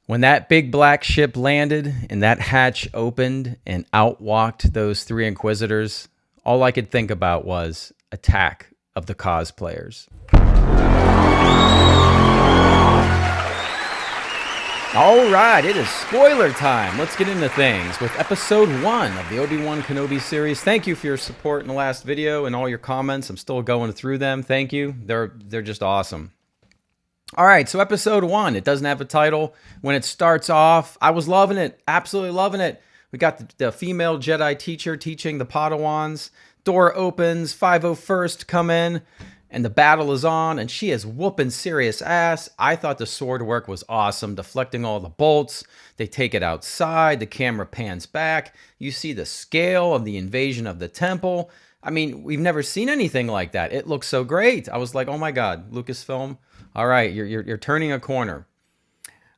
When that big black ship landed and that hatch opened and out walked those three Inquisitors, all I could think about was Attack of the Cosplayers. All right, it is spoiler time. Let's get into things with episode 1 of the Obi-Wan Kenobi series. Thank you for your support in the last video and all your comments. I'm still going through them. Thank you. They're just awesome. All right, so episode 1, it doesn't have a title. When it starts off, I was loving it, absolutely loving it. We got the female Jedi teacher teaching the Padawans. Door opens, 501st come in, and the battle is on, and she is whooping serious ass. I thought the sword work was awesome, deflecting all the bolts. They take it outside, the camera pans back. You see the scale of the invasion of the temple. I mean, we've never seen anything like that. It looks so great. I was like, oh my God, Lucasfilm. All right, you're turning a corner.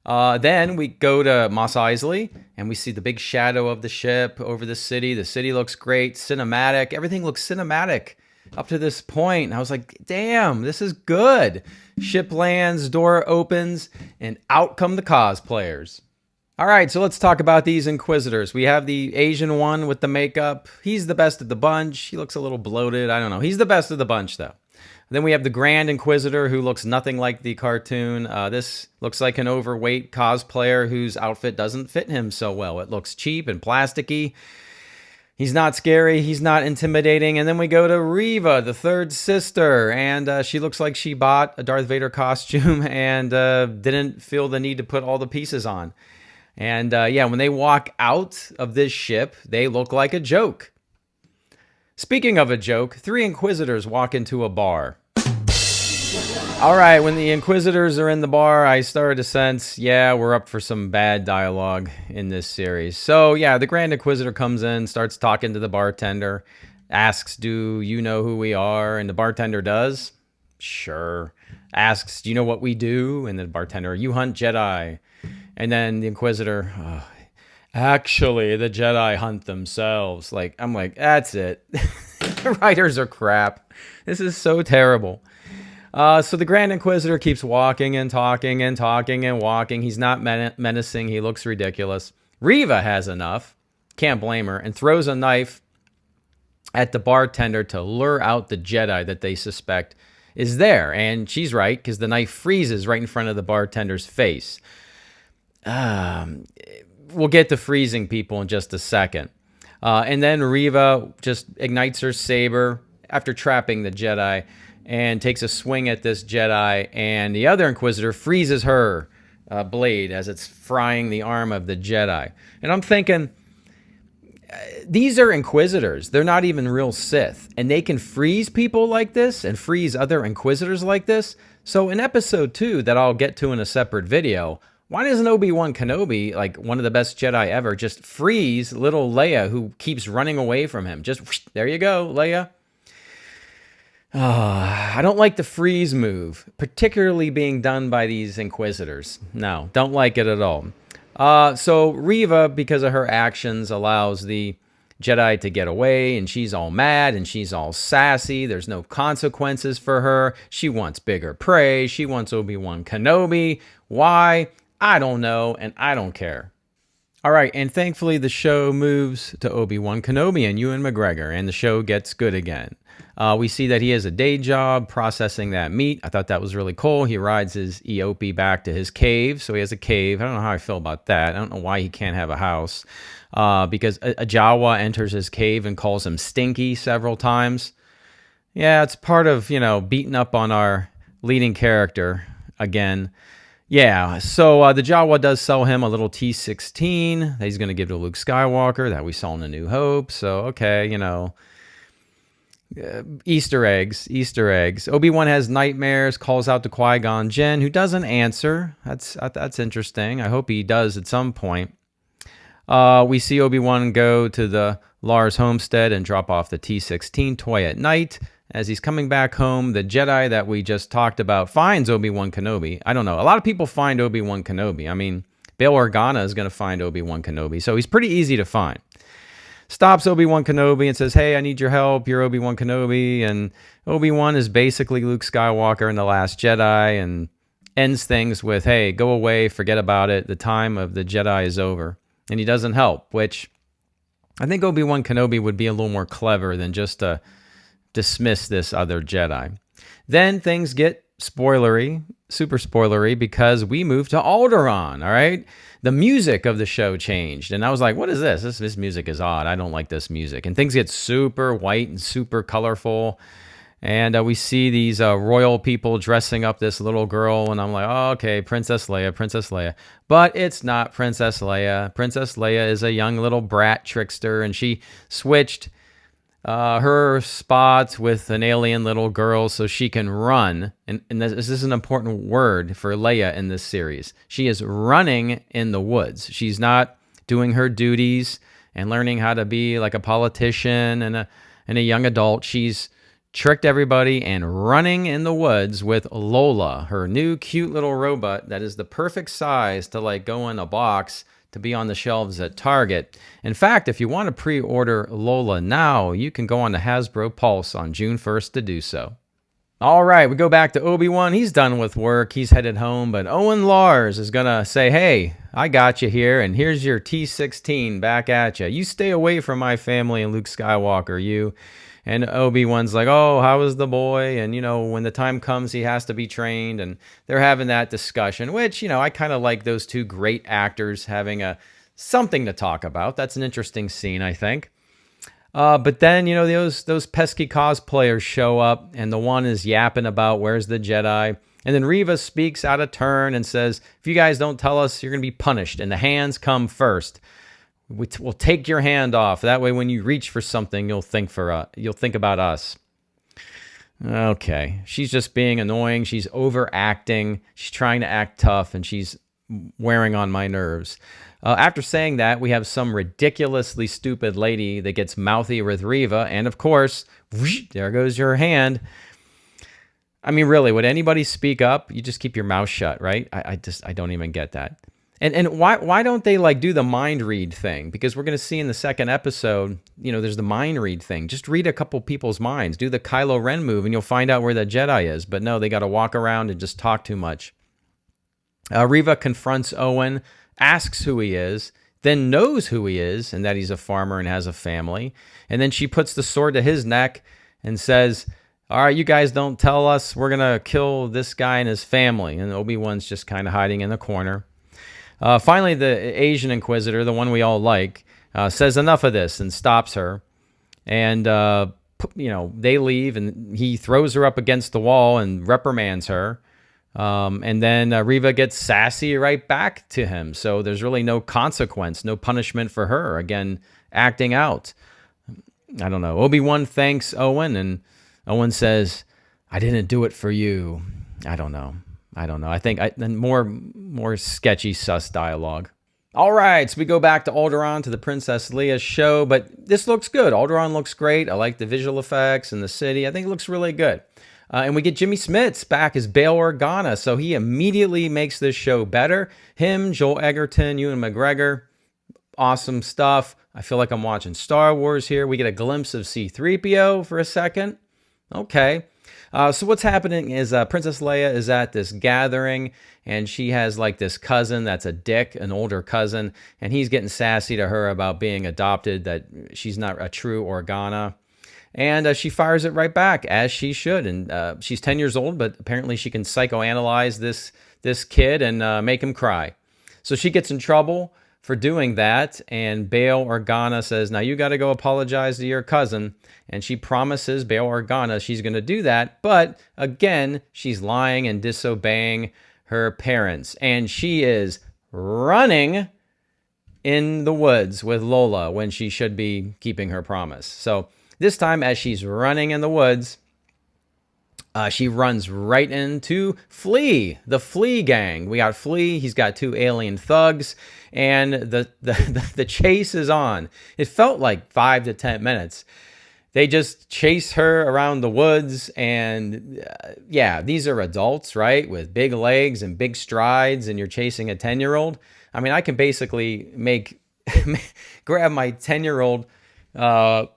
Then we go to Mos Eisley, and we see the big shadow of the ship over the city. The city looks great, cinematic. Everything looks cinematic up to this point. And I was like, damn, this is good. Ship lands, door opens, and out come the cosplayers. All right, so let's talk about these Inquisitors. We have the Asian one with the makeup. He's the best of the bunch. He looks a little bloated. I don't know. He's the best of the bunch, though. Then we have the Grand Inquisitor, who looks nothing like the cartoon. This looks like an overweight cosplayer whose outfit doesn't fit him so well. It looks cheap and plasticky. He's not scary. He's not intimidating. And then we go to Reva, the third sister. And she looks like she bought a Darth Vader costume and didn't feel the need to put all the pieces on. And yeah, when they walk out of this ship, they look like a joke. Speaking of a joke, 3 Inquisitors walk into a bar. All right, when the Inquisitors are in the bar, I started to sense, yeah, we're up for some bad dialogue in this series. So yeah, the Grand Inquisitor comes in, starts talking to the bartender, asks, do you know who we are? And the bartender does. Sure. Asks, do you know what we do? And the bartender, you hunt Jedi. And then the Inquisitor, actually, the Jedi hunt themselves. Like, I'm like, that's it. The writers are crap. This is so terrible. So the Grand Inquisitor keeps walking and talking and talking and walking. He's not menacing. He looks ridiculous. Reva has enough. Can't blame her. And throws a knife at the bartender to lure out the Jedi that they suspect is there. And she's right, because the knife freezes right in front of the bartender's face. We'll get to freezing people in just a second. And then Reva just ignites her saber after trapping the Jedi and takes a swing at this Jedi. And the other Inquisitor freezes her blade as it's frying the arm of the Jedi. And I'm thinking, these are Inquisitors. They're not even real Sith. And they can freeze people like this and freeze other Inquisitors like this. So in episode 2, that I'll get to in a separate video, why doesn't Obi-Wan Kenobi, like one of the best Jedi ever, just freeze little Leia who keeps running away from him? Just, whoosh, there you go, Leia. I don't like the freeze move, particularly being done by these Inquisitors. No, don't like it at all. So Reva, because of her actions, allows the Jedi to get away, and she's all mad, and she's all sassy. There's no consequences for her. She wants bigger prey. She wants Obi-Wan Kenobi. Why? I don't know, and I don't care. All right, and thankfully the show moves to Obi-Wan Kenobi and Ewan McGregor, and the show gets good again. We see that he has a day job processing that meat. I thought that was really cool. He rides his Eopie back to his cave, so he has a cave. I don't know how I feel about that. I don't know why he can't have a house, because a Jawa enters his cave and calls him Stinky several times. Yeah, it's part of, beating up on our leading character again. Yeah, so the Jawa does sell him a little T-16 that he's going to give to Luke Skywalker that we saw in A New Hope. So, okay, Easter eggs. Obi-Wan has nightmares, calls out to Qui-Gon Jinn, who doesn't answer. That's interesting. I hope he does at some point. We see Obi-Wan go to the Lars homestead and drop off the T-16 toy at night. As he's coming back home, the Jedi that we just talked about finds Obi-Wan Kenobi. I don't know. A lot of people find Obi-Wan Kenobi. I mean, Bail Organa is going to find Obi-Wan Kenobi, so he's pretty easy to find. Stops Obi-Wan Kenobi and says, hey, I need your help. You're Obi-Wan Kenobi. And Obi-Wan is basically Luke Skywalker in The Last Jedi. And ends things with, hey, go away, forget about it. The time of the Jedi is over. And he doesn't help, which I think Obi-Wan Kenobi would be a little more clever than just to dismiss this other Jedi. Then things get spoilery, super spoilery, because we moved to Alderaan, all right? The music of the show changed, and I was like, what is this? This music is odd. I don't like this music. And things get super white and super colorful, and we see these royal people dressing up this little girl, and I'm like, oh, okay, Princess Leia, Princess Leia. But it's not Princess Leia. Princess Leia is a young little brat trickster, and she switched her spots with an alien little girl so she can run. And this is an important word for Leia in this series. She is running in the woods. She's not doing her duties and learning how to be like a politician and a young adult. She's tricked everybody and running in the woods with Lola, her new cute little robot that is the perfect size to like go in a box to be on the shelves at Target. In fact, if you want to pre-order Lola now, you can go on to Hasbro Pulse on June 1st to do so. All right, we go back to Obi-Wan. He's done with work. He's headed home, but Owen Lars is going to say, hey, I got you here, and here's your T-16 back at you. You stay away from my family and Luke Skywalker, you. And Obi-Wan's like, oh, how is the boy? And, when the time comes, he has to be trained. And they're having that discussion, which, I kind of like those two great actors having something to talk about. That's an interesting scene, I think. But then, those pesky cosplayers show up, and the one is yapping about where's the Jedi. And then Reva speaks out of turn and says, if you guys don't tell us, you're going to be punished. And the hands come first. We'll take your hand off. That way, when you reach for something, you'll think about us. Okay, she's just being annoying. She's overacting. She's trying to act tough, and she's wearing on my nerves. After saying that, we have some ridiculously stupid lady that gets mouthy with Reva, and of course, whoosh, there goes your hand. I mean, really, would anybody speak up? You just keep your mouth shut, right? I don't even get that. And why don't they like do the mind read thing? Because we're going to see in the second episode, there's the mind read thing. Just read a couple people's minds. Do the Kylo Ren move and you'll find out where the Jedi is. But no, they got to walk around and just talk too much. Reva confronts Owen, asks who he is, then knows who he is and that he's a farmer and has a family. And then she puts the sword to his neck and says, all right, you guys don't tell us. We're going to kill this guy and his family. And Obi-Wan's just kind of hiding in the corner. Finally, the Asian Inquisitor, the one we all like, says enough of this and stops her. And, they leave and he throws her up against the wall and reprimands her. And then Reva gets sassy right back to him. So there's really no consequence, no punishment for her. Again, acting out. I don't know. Obi-Wan thanks Owen and Owen says, I didn't do it for you. I don't know. I think more sketchy, sus dialogue. All right, so we go back to Alderaan to the Princess Leia show, but this looks good. Alderaan looks great. I like the visual effects and the city. I think it looks really good. And we get Jimmy Smits back as Bail Organa, so he immediately makes this show better. Him, Joel Egerton, Ewan McGregor, awesome stuff. I feel like I'm watching Star Wars here. We get a glimpse of C-3PO for a second. Okay. So what's happening is Princess Leia is at this gathering, and she has like this cousin that's a dick, an older cousin, and he's getting sassy to her about being adopted, that she's not a true Organa. And she fires it right back, as she should. And she's 10 years old, but apparently she can psychoanalyze this kid and make him cry. So she gets in trouble for doing that, and Bail Organa says, now you got to go apologize to your cousin. And she promises Bail Organa she's going to do that, but again, she's lying and disobeying her parents. And she is running in the woods with Lola when she should be keeping her promise. So this time, as she's running in the woods, she runs right into Flea, the Flea gang. We got Flea. He's got two alien thugs, and the chase is on. It felt like 5 to 10 minutes. They just chase her around the woods, and yeah, these are adults, right, with big legs and big strides, and you're chasing a 10-year-old. I mean, I can basically grab my 10-year-old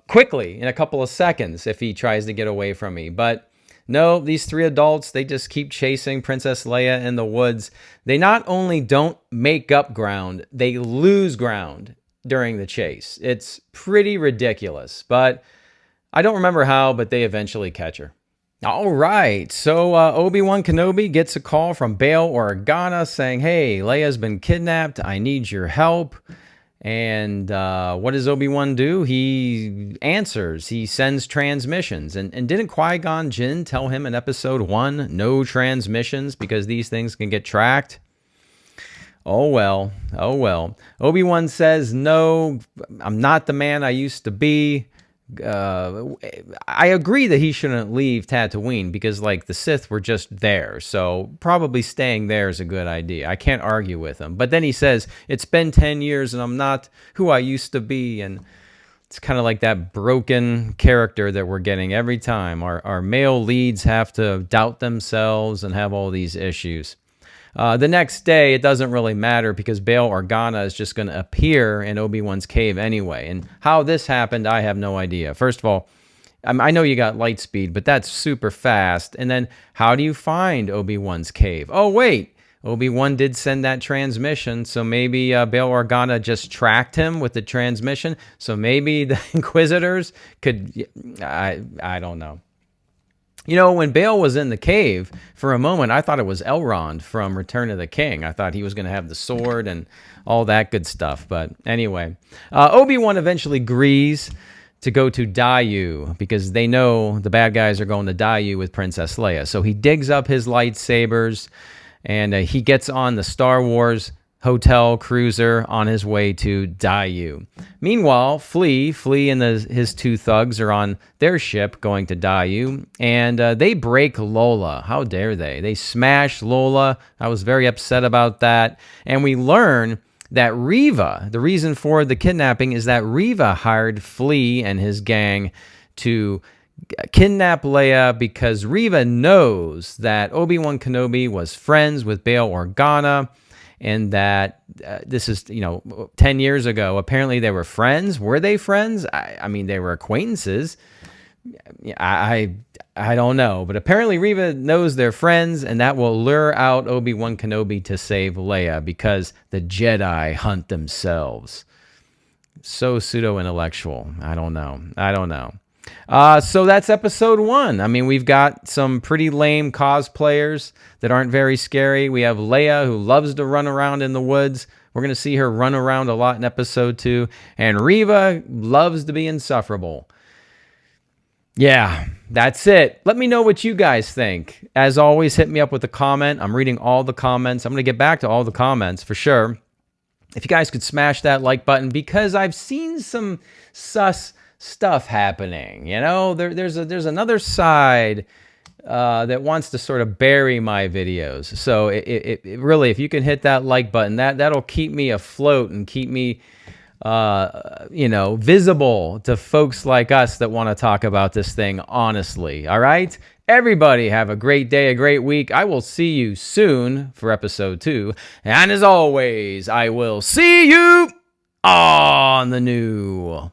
quickly in a couple of seconds if he tries to get away from me, but No, these three adults, they just keep chasing Princess Leia in the woods. They not only don't make up ground, they lose ground during the chase. It's pretty ridiculous, but I don't remember how, but they eventually catch her. All right, so Obi-Wan Kenobi gets a call from Bail Organa saying, hey, Leia's been kidnapped. I need your help. And what does Obi-Wan do? He answers. He sends transmissions. And didn't Qui-Gon Jinn tell him in episode 1, no transmissions because these things can get tracked? Oh, well. Oh, well. Obi-Wan says, no, I'm not the man I used to be. I agree that he shouldn't leave Tatooine because, like, the Sith were just there. So probably staying there is a good idea. I can't argue with him. But then he says, it's been 10 years and I'm not who I used to be. And it's kind of like that broken character that we're getting every time. Our male leads have to doubt themselves and have all these issues. The next day, it doesn't really matter because Bail Organa is just going to appear in Obi-Wan's cave anyway. And how this happened, I have no idea. First of all, I know you got light speed, but that's super fast. And then how do you find Obi-Wan's cave? Oh, wait. Obi-Wan did send that transmission, so maybe Bail Organa just tracked him with the transmission. So maybe the Inquisitors could... I don't know. You know, when Bail was in the cave, for a moment, I thought it was Elrond from Return of the King. I thought he was going to have the sword and all that good stuff. But anyway, Obi-Wan eventually agrees to go to Daiyu because they know the bad guys are going to Daiyu with Princess Leia. So he digs up his lightsabers and he gets on the Star Wars hotel cruiser on his way to Daiyu. Meanwhile, Flea and his two thugs are on their ship going to Daiyu, and they break Lola. How dare they? They smash Lola. I was very upset about that. And we learn that Reva, the reason for the kidnapping is that Reva hired Flea and his gang to kidnap Leia because Reva knows that Obi-Wan Kenobi was friends with Bail Organa, and that this is, 10 years ago. Apparently they were friends. Were they friends? I mean, they were acquaintances. I don't know. But apparently Reva knows they're friends, and that will lure out Obi-Wan Kenobi to save Leia because the Jedi hunt themselves. So pseudo-intellectual. I don't know. So that's episode 1. I mean, we've got some pretty lame cosplayers that aren't very scary. We have Leia, who loves to run around in the woods. We're going to see her run around a lot in episode 2. And Reva loves to be insufferable. Yeah, that's it. Let me know what you guys think. As always, hit me up with a comment. I'm reading all the comments. I'm going to get back to all the comments for sure. If you guys could smash that like button, because I've seen some sus stuff happening. There's another side that wants to sort of bury my videos. So it really, if you can hit that like button, that'll keep me afloat and keep me visible to folks like us that want to talk about this thing honestly. All right, everybody have a great day, a great week. I will see you soon for episode 2, and as always, I will see you on the new.